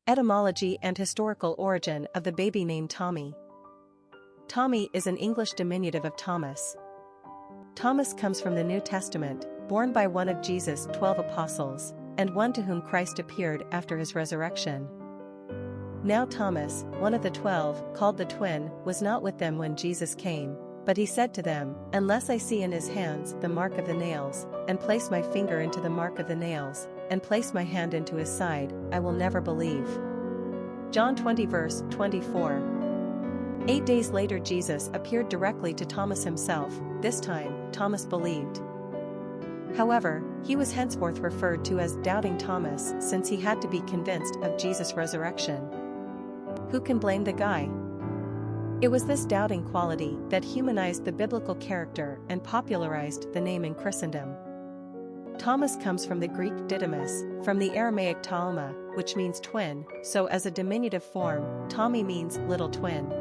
Etymology and historical origin of the baby name Tommy. Tommy is an English diminutive of Thomas. Thomas comes from the New Testament, born by one of Jesus' 12 apostles, and one to whom Christ appeared after his resurrection. Now Thomas, one of the 12, called the twin, was not with them when Jesus came, but he said to them, "Unless I see in his hands the mark of the nails, and place my finger into the mark of the nails, and place my hand into his side, I will never believe." John 20 verse 24. 8 days later Jesus appeared directly to Thomas himself. This time, Thomas believed. However, he was henceforth referred to as Doubting Thomas since he had to be convinced of Jesus' resurrection. Who can blame the guy? It was this doubting quality that humanized the biblical character and popularized the name in Christendom. Thomas comes from the Greek Didymus, from the Aramaic Talma, which means twin, so as a diminutive form, Tommy means little twin.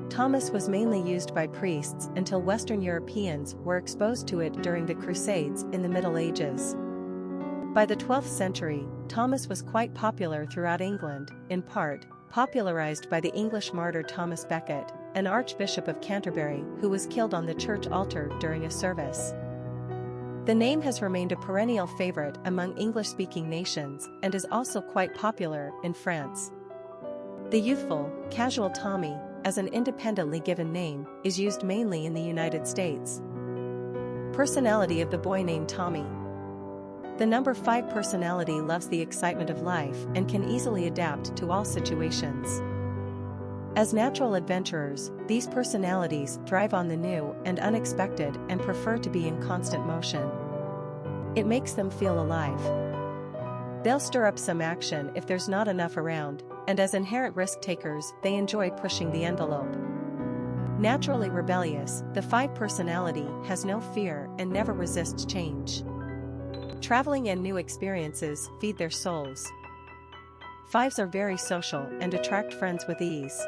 Thomas was mainly used by priests until Western Europeans were exposed to it during the Crusades in the Middle Ages. By the 12th century, Thomas was quite popular throughout England, in part, popularized by the English martyr Thomas Becket, an Archbishop of Canterbury who was killed on the church altar during a service. The name has remained a perennial favorite among English-speaking nations and is also quite popular in France. The youthful, casual Tommy, as an independently given name, is used mainly in the United States. Personality of the boy named Tommy. The number 5 personality loves the excitement of life and can easily adapt to all situations. As natural adventurers, these personalities thrive on the new and unexpected and prefer to be in constant motion. It makes them feel alive. They'll stir up some action if there's not enough around, and as inherent risk takers, they enjoy pushing the envelope. Naturally rebellious, the 5 personality has no fear and never resists change. Traveling and new experiences feed their souls. 5s are very social and attract friends with ease.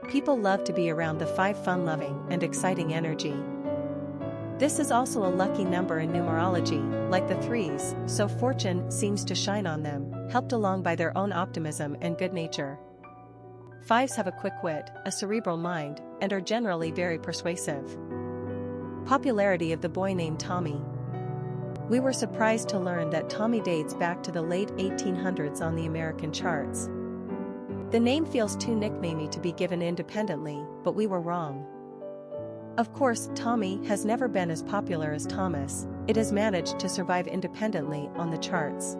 People love to be around the 5 fun-loving and exciting energy. This is also a lucky number in numerology, like the 3s, so fortune seems to shine on them, helped along by their own optimism and good nature. 5s have a quick wit, a cerebral mind, and are generally very persuasive. Popularity of the boy named Tommy. We were surprised to learn that Tommy dates back to the late 1800s on the American charts. The name feels too nicknamey to be given independently, but we were wrong. Of course, Tommy has never been as popular as Thomas. It has managed to survive independently on the charts.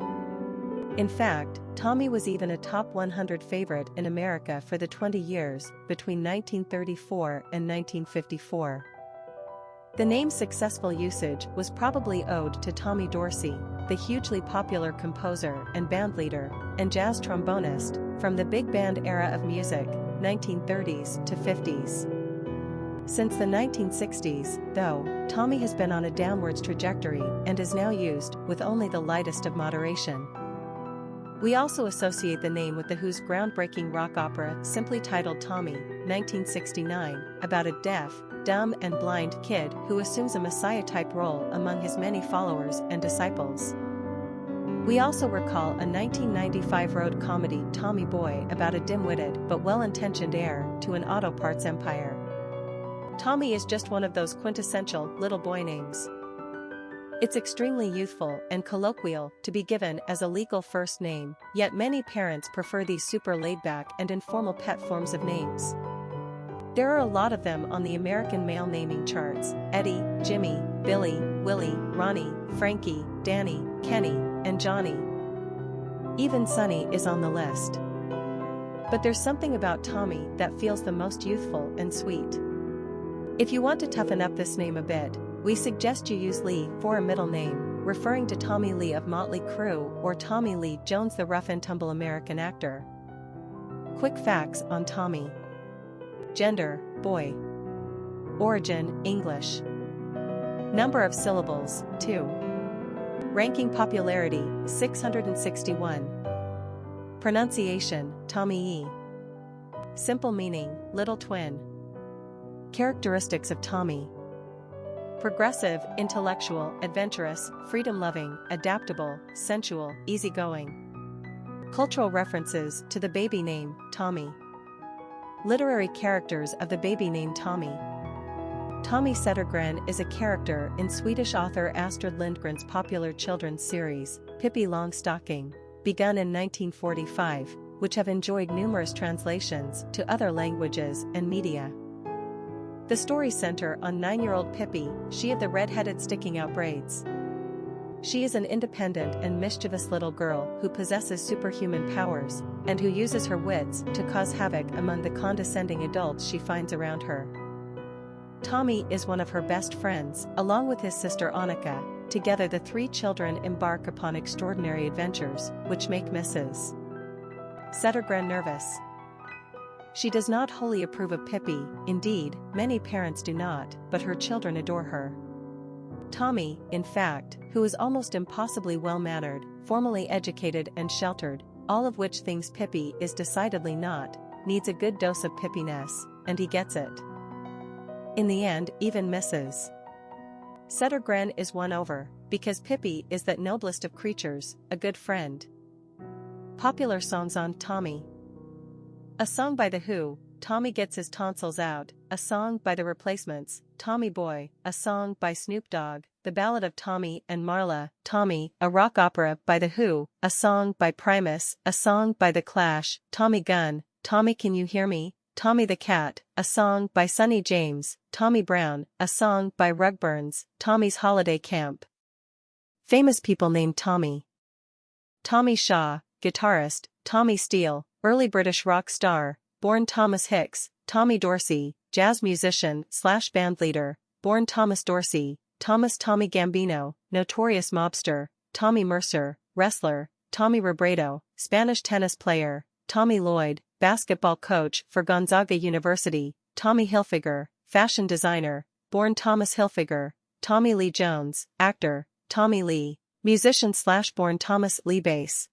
In fact, Tommy was even a top 100 favorite in America for the 20 years between 1934 and 1954. The name's successful usage was probably owed to Tommy Dorsey, the hugely popular composer and bandleader and jazz trombonist from the big band era of music, 1930s to 50s. Since the 1960s, though, Tommy has been on a downwards trajectory and is now used with only the lightest of moderation. We also associate the name with The Who's groundbreaking rock opera simply titled Tommy, 1969, about a deaf, dumb and blind kid who assumes a messiah-type role among his many followers and disciples. We also recall a 1995 road comedy Tommy Boy about a dim-witted but well-intentioned heir to an auto parts empire. Tommy is just one of those quintessential little boy names. It's extremely youthful and colloquial to be given as a legal first name, yet many parents prefer these super laid-back and informal pet forms of names. There are a lot of them on the American male naming charts: Eddie, Jimmy, Billy, Willie, Ronnie, Frankie, Danny, Kenny, and Johnny. Even Sonny is on the list. But there's something about Tommy that feels the most youthful and sweet. If you want to toughen up this name a bit, we suggest you use Lee for a middle name, referring to Tommy Lee of Motley Crue or Tommy Lee Jones, the rough and tumble American actor. Quick facts on Tommy. Gender, boy. Origin, English. Number of syllables, 2. Ranking popularity, 661. Pronunciation, Tommy E. Simple meaning, little twin. Characteristics of Tommy. Progressive, intellectual, adventurous, freedom-loving, adaptable, sensual, easygoing. Cultural references to the baby name, Tommy. Literary characters of the baby name Tommy. Tommy Settergren is a character in Swedish author Astrid Lindgren's popular children's series, Pippi Longstocking, begun in 1945, which have enjoyed numerous translations to other languages and media. The stories center on 9-year-old Pippi, she of the red-headed sticking-out braids. She is an independent and mischievous little girl who possesses superhuman powers, and who uses her wits to cause havoc among the condescending adults she finds around her. Tommy is one of her best friends, along with his sister Annika. Together the three children embark upon extraordinary adventures, which make Mrs. Settergren nervous. She does not wholly approve of Pippi, indeed, many parents do not, but her children adore her. Tommy, in fact, who is almost impossibly well-mannered, formally educated and sheltered, all of which things Pippi is decidedly not, needs a good dose of Pippiness, and he gets it. In the end, even Mrs. Settergren is won over, because Pippi is that noblest of creatures, a good friend. Popular songs on Tommy. A song by The Who, Tommy Gets His Tonsils Out, a song by The Replacements, Tommy Boy, a song by Snoop Dogg, The Ballad of Tommy and Marla, Tommy, a rock opera by The Who, a song by Primus, a song by The Clash, Tommy Gun, Tommy Can You Hear Me, Tommy the Cat, a song by Sonny James, Tommy Brown, a song by Rugburns, Tommy's Holiday Camp. Famous people named Tommy. Tommy Shaw, guitarist, Tommy Steele, early British rock star, born Thomas Hicks, Tommy Dorsey, jazz musician / bandleader, born Thomas Dorsey, Thomas Tommy Gambino, notorious mobster, Tommy Mercer, wrestler, Tommy Robredo, Spanish tennis player, Tommy Lloyd, basketball coach for Gonzaga University, Tommy Hilfiger, fashion designer, born Thomas Hilfiger, Tommy Lee Jones, actor, Tommy Lee, musician / born Thomas Lee Bass,